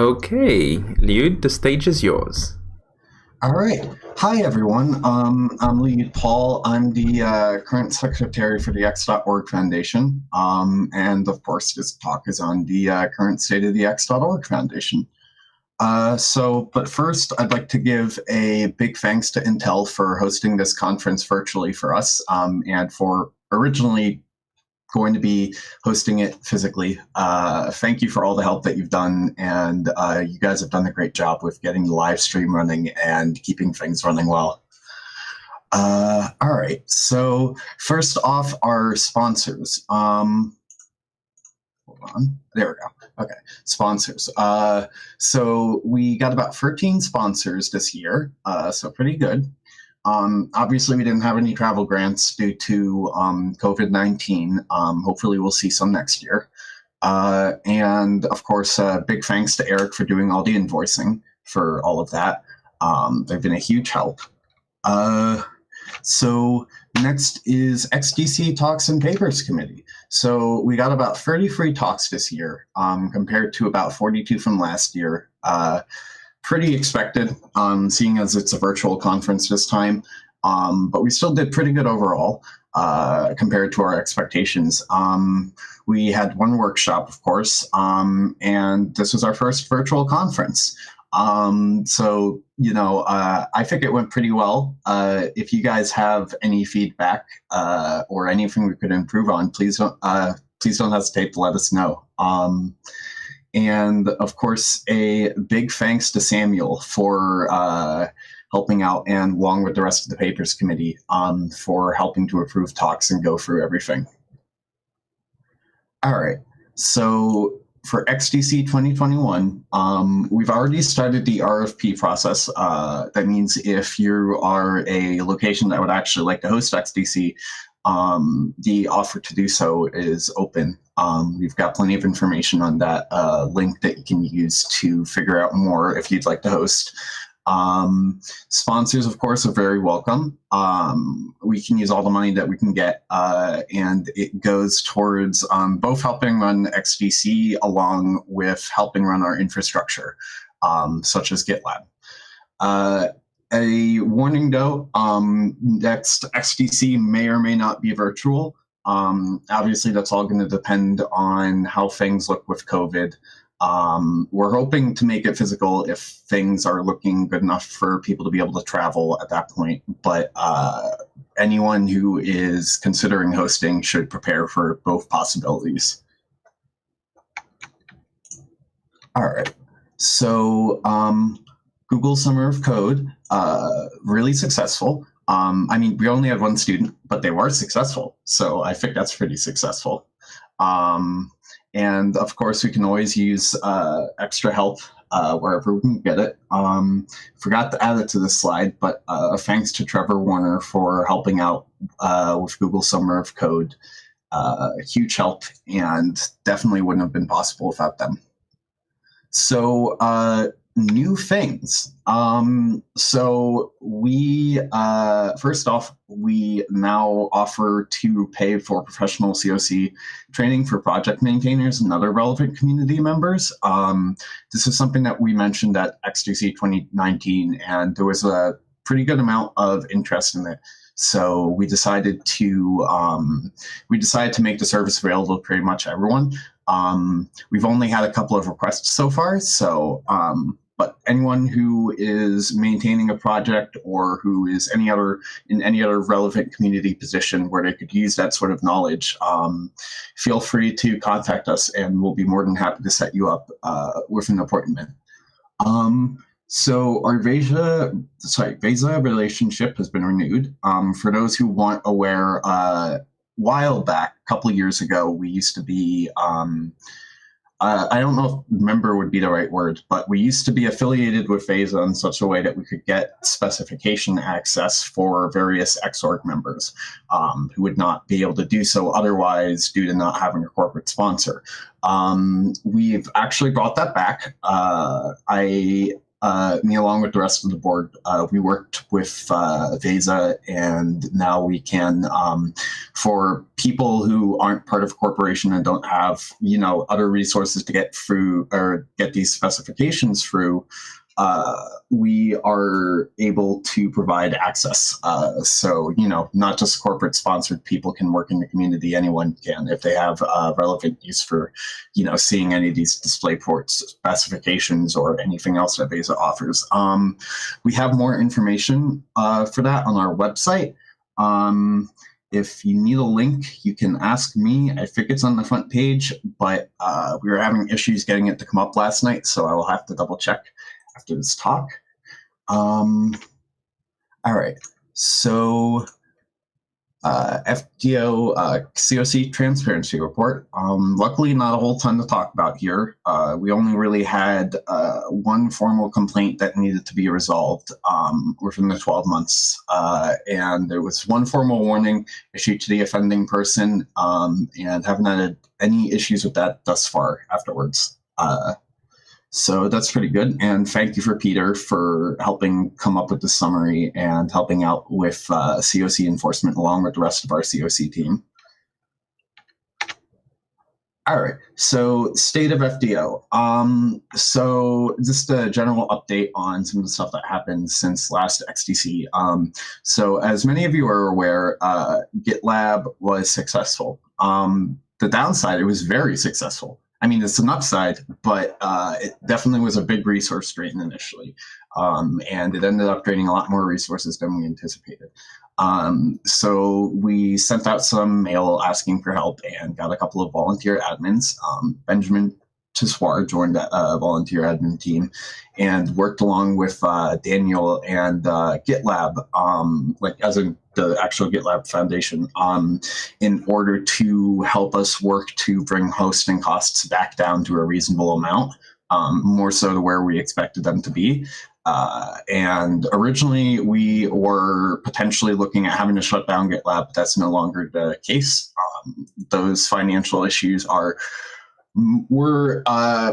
Okay, Liu, the stage is yours. All right. Hi, everyone. I'm Lee Paul. I'm the current secretary for the X.Org Foundation. And of course, this talk is on the current state of the X.Org Foundation. But first, I'd like to give a big thanks to Intel for hosting this conference virtually for us and for originally going to be hosting it physically. Thank you for all the help that you've done, and you guys have done a great job with getting the live stream running and keeping things running well. All right, so first off, our sponsors. Hold on, there we go. Okay, sponsors. So we got about 13 sponsors this year, so pretty good. Obviously, we didn't have any travel grants due to COVID-19. Hopefully, we'll see some next year. And of course, big thanks to Eric for doing all the invoicing for all of that. They've been a huge help. So next is XDC Talks and Papers Committee. So we got about 30 free talks this year compared to about 42 from last year. Pretty expected, seeing as it's a virtual conference this time, but we still did pretty good overall compared to our expectations. We had one workshop, of course, and this was our first virtual conference. So, you know, I think it went pretty well. If you guys have any feedback or anything we could improve on, please don't hesitate to let us know. And of course, a big thanks to Samuel for helping out, and along with the rest of the Papers Committee for helping to approve talks and go through everything. All right, so for XDC 2021, we've already started the RFP process. That means if you are a location that would actually like to host XDC, the offer to do so is open. We've got plenty of information on that link that you can use to figure out more if you'd like to host. Sponsors, of course, are very welcome. We can use all the money that we can get, and it goes towards both helping run XDC along with helping run our infrastructure, such as GitLab. A warning though, next XDC may or may not be virtual. Obviously, that's all going to depend on how things look with COVID. We're hoping to make it physical if things are looking good enough for people to be able to travel at that point. But anyone who is considering hosting should prepare for both possibilities. All right, so Google Summer of Code, really successful. I mean, we only had one student, but they were successful. So I think that's pretty successful. And of course, we can always use extra help wherever we can get it. Forgot to add it to this slide, but thanks to Trevor Warner for helping out with Google Summer of Code. Huge help, and definitely wouldn't have been possible without them. So new things. So we, first off, we now offer to pay for professional COC training for project maintainers and other relevant community members. This is something that we mentioned at XDC 2019, and there was a pretty good amount of interest in it. So we decided to make the service available to pretty much everyone. We've only had a couple of requests so far, so but anyone who is maintaining a project or who is in any other relevant community position where they could use that sort of knowledge, feel free to contact us, and we'll be more than happy to set you up with an appointment. So our VESA relationship has been renewed. For those who weren't aware, a while back, a couple of years ago, we used to be, I don't know if member would be the right word, but we used to be affiliated with VESA in such a way that we could get specification access for various X.Org members who would not be able to do so otherwise due to not having a corporate sponsor. We've actually brought that back. me along with the rest of the board, we worked with VESA, and now we can, for people who aren't part of a corporation and don't have, other resources to get through or get these specifications through, we are able to provide access. So, not just corporate sponsored people can work in the community, anyone can, if they have relevant use for, seeing any of these DisplayPort specifications or anything else that VESA offers. We have more information for that on our website. If you need a link, you can ask me. I think it's on the front page, but we were having issues getting it to come up last night, so I will have to double check after this talk. All right, so FDO COC transparency report. Luckily, not a whole ton to talk about here. We only really had one formal complaint that needed to be resolved within the 12 months. And there was one formal warning issued to the offending person, and haven't had any issues with that thus far afterwards. So that's pretty good. And thank you for Peter for helping come up with the summary and helping out with COC enforcement along with the rest of our COC team. All right, so state of FDO. So just a general update on some of the stuff that happened since last XDC. So as many of you are aware, GitLab was successful. The downside, it was very successful. I mean, it's an upside, but it definitely was a big resource drain initially. And it ended up draining a lot more resources than we anticipated. So we sent out some mail asking for help and got a couple of volunteer admins. Benjamin Tissoir joined that volunteer admin team and worked along with Daniel and GitLab, like as in the actual GitLab Foundation, in order to help us work to bring hosting costs back down to a reasonable amount, more so to where we expected them to be. And originally we were potentially looking at having to shut down GitLab, but that's no longer the case. Those financial issues were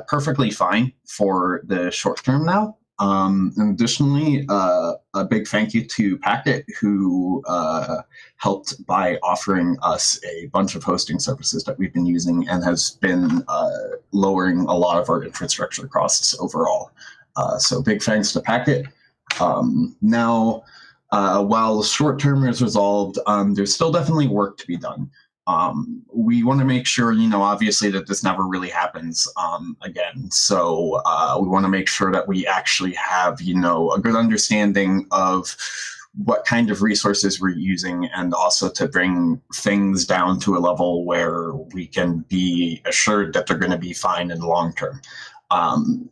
perfectly fine for the short term now. And additionally, a big thank you to Packet, who helped by offering us a bunch of hosting services that we've been using and has been lowering a lot of our infrastructure costs overall. So big thanks to Packet. Now, while the short term is resolved, there's still definitely work to be done. We want to make sure, obviously that this never really happens again. So we want to make sure that we actually have, a good understanding of what kind of resources we're using, and also to bring things down to a level where we can be assured that they're going to be fine in the long term.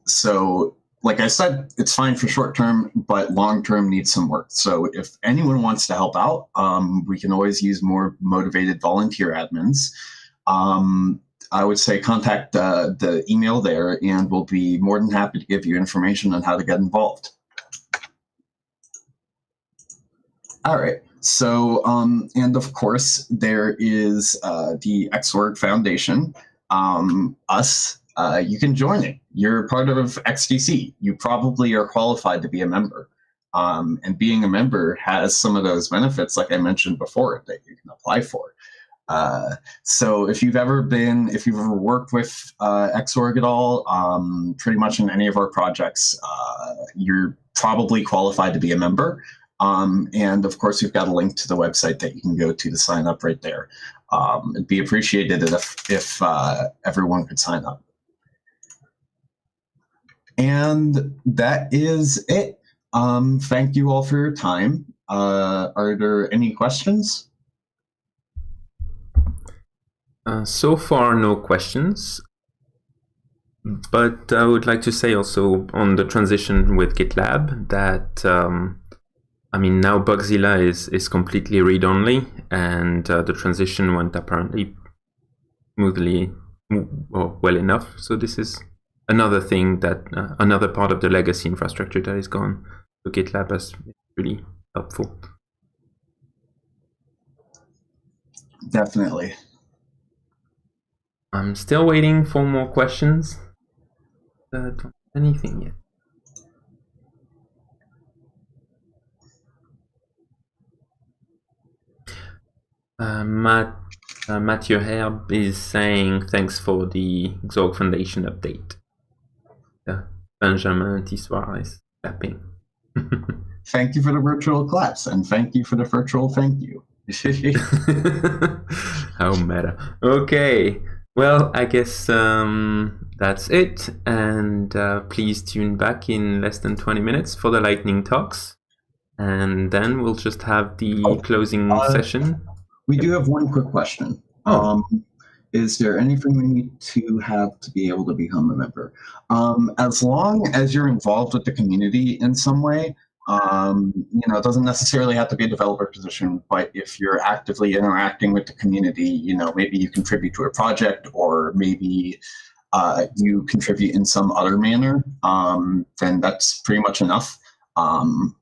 So like I said, it's fine for short term, but long term needs some work. So if anyone wants to help out, we can always use more motivated volunteer admins. I would say contact the email there, and we'll be more than happy to give you information on how to get involved. All right. So, and of course, there is the X.Org Foundation, us. You can join it. You're part of XDC. You probably are qualified to be a member. And being a member has some of those benefits, like I mentioned before, that you can apply for. So if you've ever worked with X.Org at all, pretty much in any of our projects, you're probably qualified to be a member. And of course, we've got a link to the website that you can go to sign up right there. It'd be appreciated if everyone could sign up. And that is it. Thank you all for your time. Are there any questions? So far, no questions. But I would like to say also on the transition with GitLab that, I mean, now Bugzilla is completely read-only, and the transition went apparently smoothly, or well enough. So this is another thing that, another part of the legacy infrastructure that is gone. So GitLab is really helpful. Definitely. I'm still waiting for more questions. Don't have anything yet. Matthew Herb is saying thanks for the X.Org Foundation update. Benjamin Tissoir is clapping. Thank you for the virtual claps, and thank you for the virtual thank you. How meta. Okay, well, I guess that's it, and please tune back in less than 20 minutes for the lightning talks, and then we'll just have the closing session. We do have one quick question. Is there anything we need to have to be able to become a member? As long as you're involved with the community in some way, it doesn't necessarily have to be a developer position, but if you're actively interacting with the community, maybe you contribute to a project, or maybe you contribute in some other manner, then that's pretty much enough.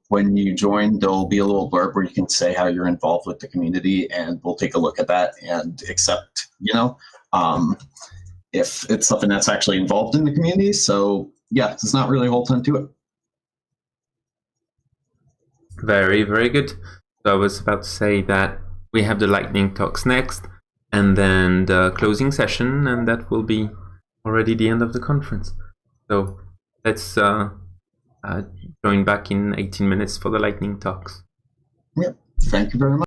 When you join, there'll be a little blurb where you can say how you're involved with the community, and we'll take a look at that and accept, if it's something that's actually involved in the community. So yeah, there's not really a whole ton to it. Very, very good. So I was about to say that we have the lightning talks next, and then the closing session, and that will be already the end of the conference. So let's join back in 18 minutes for the lightning talks. Yep. Thank you very much.